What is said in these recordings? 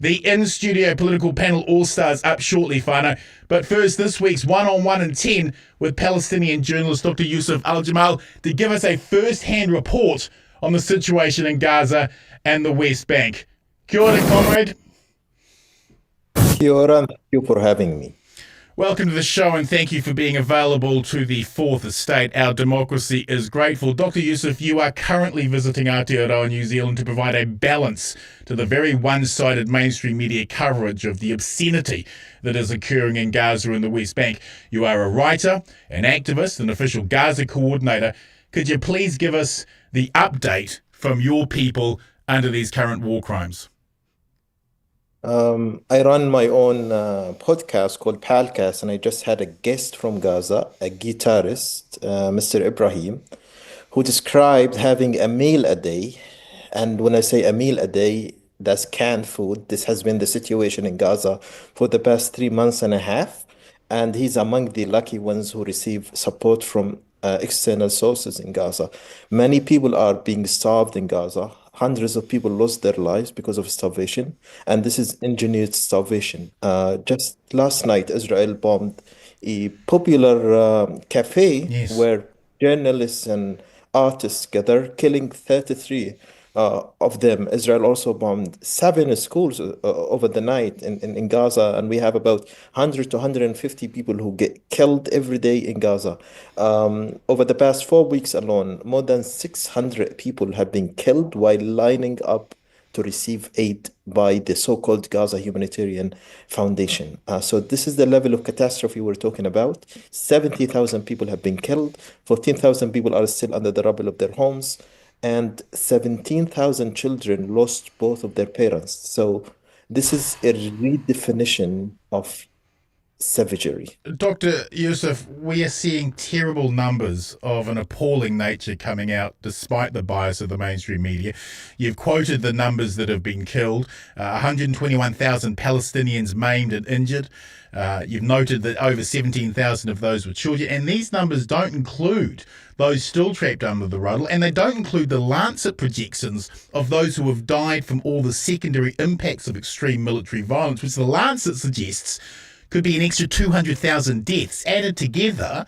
The in-studio political panel all-stars up shortly, Fano. But first, this week's one-on-one in 10 with Palestinian journalist Dr. Yusef Aljamal to give us a first-hand report on the situation in Gaza and the West Bank. Kia ora, comrade. Kia ora, thank you for having me. Welcome to the show and thank you for being available to the Fourth Estate. Our democracy is grateful. Dr. Yusef, you are currently visiting Aotearoa, New Zealand to provide a balance to the very one-sided mainstream media coverage of the obscenity that is occurring in Gaza and the West Bank. You are a writer, an activist, an official Gaza coordinator. Could you please give us the update from your people under these current war crimes? I run my own podcast called Palcast, and I just had a guest from Gaza, a guitarist, Mr. Ibrahim, who described having a meal a day. And when I say a meal a day, that's canned food. This has been the situation in Gaza for the past 3 months and a half. And he's among the lucky ones who receive support from external sources in Gaza. Many people are being starved in Gaza. Hundreds of people lost their lives because of starvation, and this is engineered starvation. Just last night, Israel bombed a popular cafe Yes. where journalists and artists gather, killing 33 of them. Israel also bombed 7 schools over the night in Gaza, and we have about 100 to 150 people who get killed every day in Gaza. Over the past 4 weeks alone, more than 600 people have been killed while lining up to receive aid by the so-called Gaza Humanitarian Foundation. So this is the level of catastrophe we're talking about. 70,000 people have been killed, 14,000 people are still under the rubble of their homes, and 17,000 children lost both of their parents. So this is a redefinition of savagery. Dr. Yusef, we are seeing terrible numbers of an appalling nature coming out despite the bias of the mainstream media. You've quoted the numbers that have been killed, 121,000 Palestinians maimed and injured. You've noted that over 17,000 of those were children, and these numbers don't include those still trapped under the rubble, and they don't include the Lancet projections of those who have died from all the secondary impacts of extreme military violence, which the Lancet suggests could be an extra 200,000 deaths. Added together,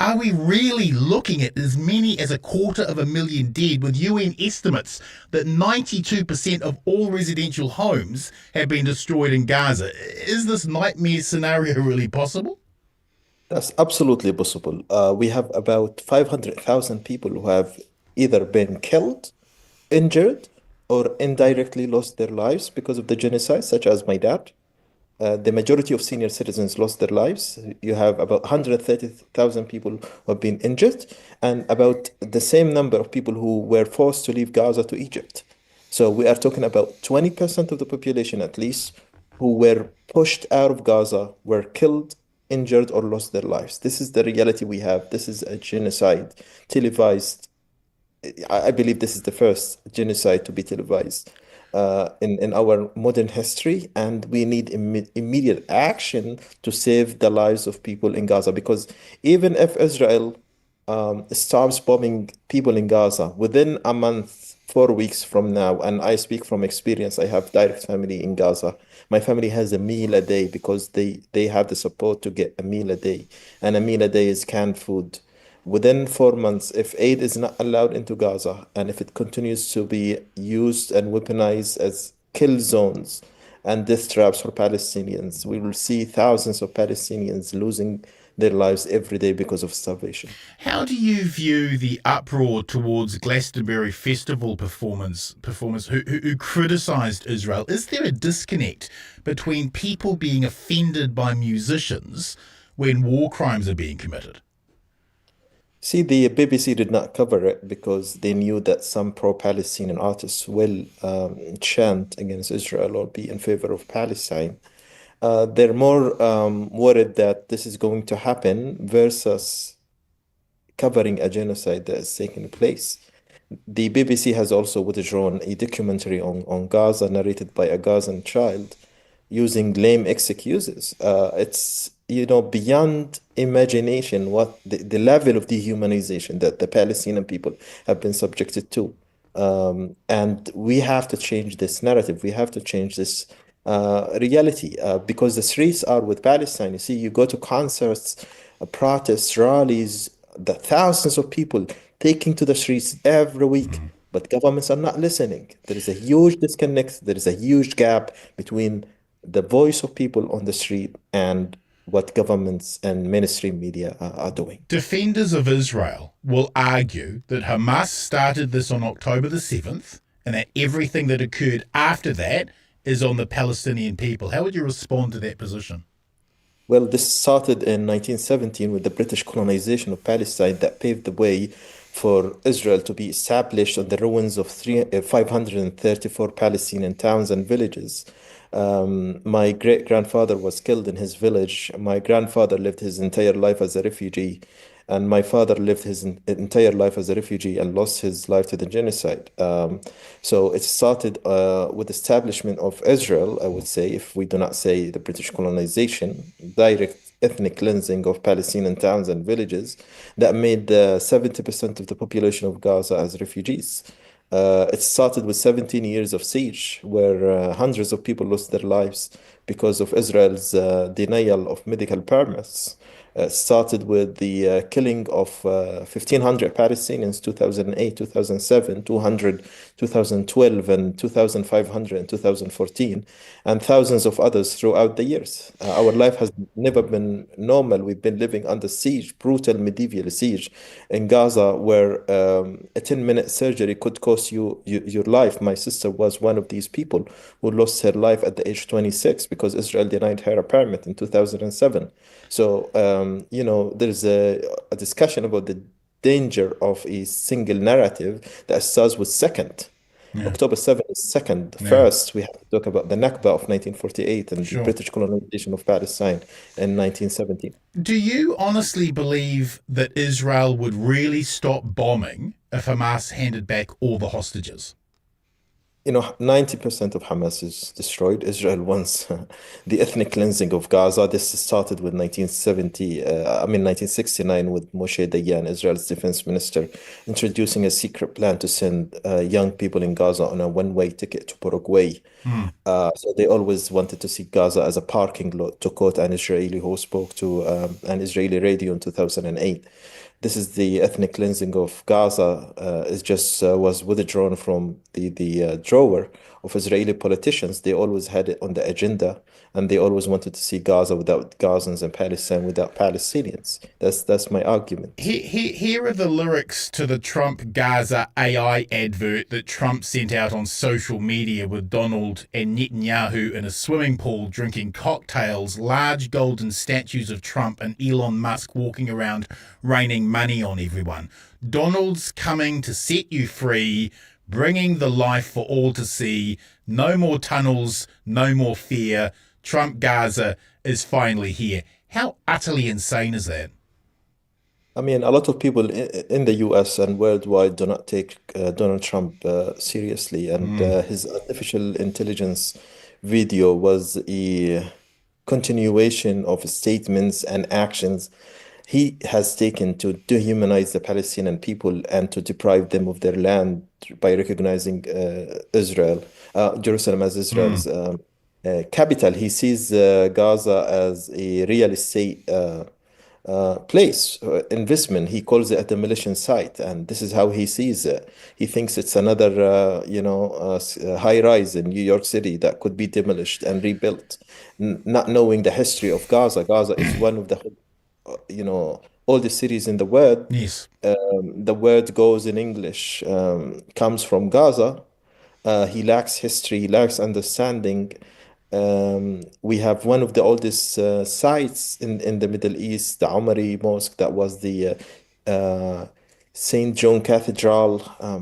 are we really looking at as many as 250,000 dead, with UN estimates that 92% of all residential homes have been destroyed in Gaza? Is this nightmare scenario really possible? That's absolutely possible. We have about 500,000 people who have either been killed, injured, or indirectly lost their lives because of the genocide, such as my dad. The majority of senior citizens lost their lives. You have about 130,000 people who have been injured, and about the same number of people who were forced to leave Gaza to Egypt. So we are talking about 20% of the population at least who were pushed out of Gaza, were killed, injured, or lost their lives. This is the reality we have. This is a genocide televised. I believe this is the first genocide to be televised in our modern history, and we need immediate action to save the lives of people in Gaza. Because even if Israel stops bombing people in Gaza within a month, 4 weeks from now, and I speak from experience, I have direct family in Gaza. My family has a meal a day because they have the support to get a meal a day, and a meal a day is canned food. Within 4 months, if aid is not allowed into Gaza, and if it continues to be used and weaponized as kill zones and death traps for Palestinians, we will see thousands of Palestinians losing their lives every day because of starvation. How do you view the uproar towards Glastonbury Festival performers who criticised Israel? Is there a disconnect between people being offended by musicians when war crimes are being committed? See, the BBC did not cover it because they knew that some pro-Palestinian artists will chant against Israel or be in favor of Palestine. They're more worried that this is going to happen versus covering a genocide that is taking place. The BBC has also withdrawn a documentary on Gaza narrated by a Gazan child using lame excuses. It's beyond imagination what the level of dehumanization that the Palestinian people have been subjected to. And we have to change this narrative. We have to change this reality because the streets are with Palestine. You see, you go to concerts, protests, rallies, the thousands of people taking to the streets every week, but governments are not listening. There is a huge disconnect, there is a huge gap between the voice of people on the street and what governments and mainstream media are doing. Defenders of Israel will argue that Hamas started this on October the 7th and that everything that occurred after that is on the Palestinian people. How would you respond to that position? Well, this started in 1917 with the British colonization of Palestine that paved the way for Israel to be established on the ruins of 534 Palestinian towns and villages. My great grandfather was killed in his village. My grandfather lived his entire life as a refugee, and my father lived his entire life as a refugee and lost his life to the genocide. So it started with establishment of Israel, I would say, if we do not say the British colonization, direct ethnic cleansing of Palestinian towns and villages that made 70% of the population of Gaza as refugees. It started with 17 years of siege, where hundreds of people lost their lives because of Israel's denial of medical permits. Started with the killing of 1,500 Palestinians 2008, 2007, 200, 2012, and 2,500 in 2014, and thousands of others throughout the years. Our life has never been normal. We've been living under siege, brutal medieval siege in Gaza, where a 10-minute surgery could cost your life. My sister was one of these people who lost her life at the age of 26 because Israel denied her a permit in 2007. So, there's a discussion about the danger of a single narrative that starts with second. Yeah, October 7th is second. yeah, First, we have to talk about the Nakba of 1948 and the sure. British colonization of Palestine in 1917. Do you honestly believe that Israel would really stop bombing if Hamas handed back all the hostages? 90% of Hamas is destroyed. Israel wants the ethnic cleansing of Gaza. This started with 1969 with Moshe Dayan, Israel's defense minister, introducing a secret plan to send young people in Gaza on a one-way ticket to Paraguay. Hmm. So they always wanted to see Gaza as a parking lot, to quote an Israeli who spoke to an Israeli radio in 2008. This is the ethnic cleansing of Gaza. It just was withdrawn from the drawer of Israeli politicians. They always had it on the agenda, and they always wanted to see Gaza without Gazans and Palestine without Palestinians. That's my argument. Here are the lyrics to the Trump Gaza AI advert that Trump sent out on social media with Donald and Netanyahu in a swimming pool drinking cocktails, large golden statues of Trump and Elon Musk walking around raining money on everyone. Donald's coming to set you free, bringing the life for all to see. No more tunnels, no more fear. Trump Gaza is finally here. How utterly insane is that? I mean, a lot of people in the US and worldwide do not take Donald Trump seriously, and Mm. his artificial intelligence video was a continuation of statements and actions he has taken to dehumanize the Palestinian people and to deprive them of their land by recognizing Jerusalem as Mm. Israel's capital. He sees Gaza as a real estate place, investment. He calls it a demolition site, and this is how he sees it. He thinks it's another, high rise in New York City that could be demolished and rebuilt, not knowing the history of Gaza. Gaza is one of the, oldest cities in the world. Yes. The word goes in English, comes from Gaza. He lacks history, he lacks understanding. We have one of the oldest sites in the Middle East, the Omari Mosque, that was the St. John Cathedral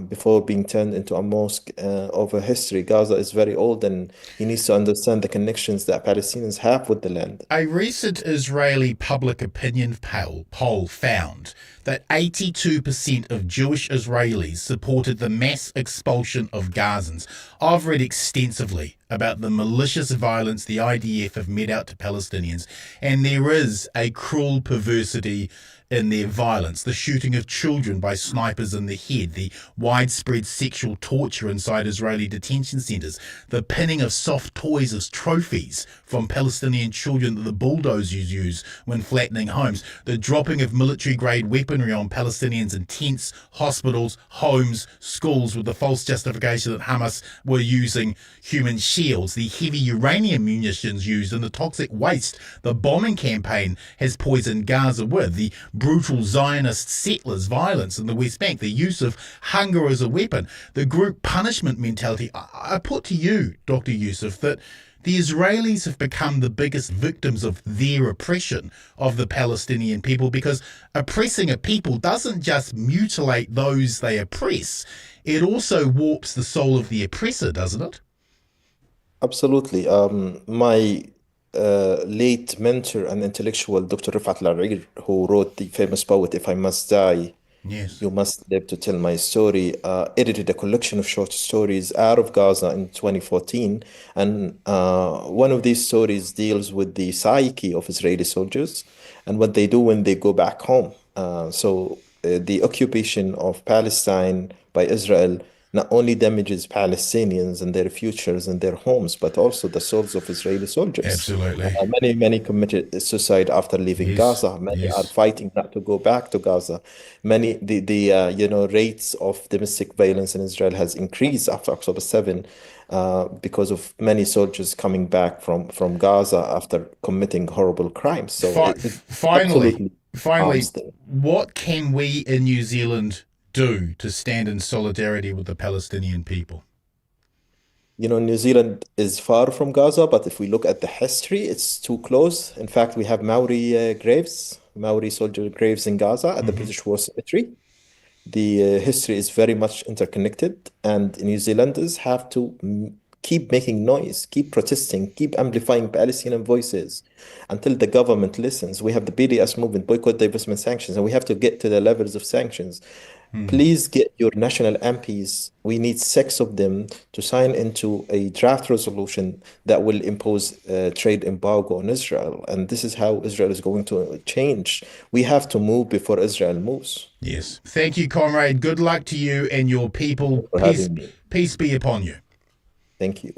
before being turned into a mosque over history. Gaza is very old, and he needs to understand the connections that Palestinians have with the land. A recent Israeli public opinion poll found that 82% of Jewish Israelis supported the mass expulsion of Gazans. I've read extensively about the malicious violence the IDF have meted out to Palestinians. And there is a cruel perversity in their violence. The shooting of children by snipers in the head, the widespread sexual torture inside Israeli detention centres, the pinning of soft toys as trophies from Palestinian children that the bulldozers use when flattening homes, the dropping of military-grade weaponry on Palestinians in tents, hospitals, homes, schools with the false justification that Hamas were using human shields, the heavy uranium munitions used and the toxic waste the bombing campaign has poisoned Gaza with, the brutal Zionist settlers' violence in the West Bank, the use of hunger as a weapon, the group punishment mentality. I put to you, Dr. Yusef, that the Israelis have become the biggest victims of their oppression of the Palestinian people, because oppressing a people doesn't just mutilate those they oppress, it also warps the soul of the oppressor, doesn't it? Absolutely. My late mentor and intellectual, Dr. Rifat Al, who wrote the famous poet, If I Must Die, Yes. You Must Live to Tell My Story, edited a collection of short stories out of Gaza in 2014. And one of these stories deals with the psyche of Israeli soldiers and what they do when they go back home. The occupation of Palestine by Israel not only damages Palestinians and their futures and their homes, but also the souls of Israeli soldiers. Absolutely. Many committed suicide after leaving Yes. Gaza. Many are Yes. fighting not to go back to Gaza. Many rates of domestic violence in Israel has increased after October 7 because of many soldiers coming back from Gaza after committing horrible crimes. So it Finally, absolutely finally, harms them. what can we in New Zealand do to stand in solidarity with the Palestinian people? You know, New Zealand is far from Gaza, but if we look at the history, it's too close. In fact, we have Maori soldier graves in Gaza at the Hmm. British War Cemetery. The history is very much interconnected, and New Zealanders have to keep making noise, keep protesting, keep amplifying Palestinian voices until the government listens. We have the BDS movement, boycott, divestment, sanctions, and we have to get to the levels of sanctions. Hmm. Please get your national MPs. We need six of them to sign into a draft resolution that will impose a trade embargo on Israel. And this is how Israel is going to change. We have to move before Israel moves. Yes. Thank you, comrade. Good luck to you and your people. For Peace, having me. peace be upon you. Thank you.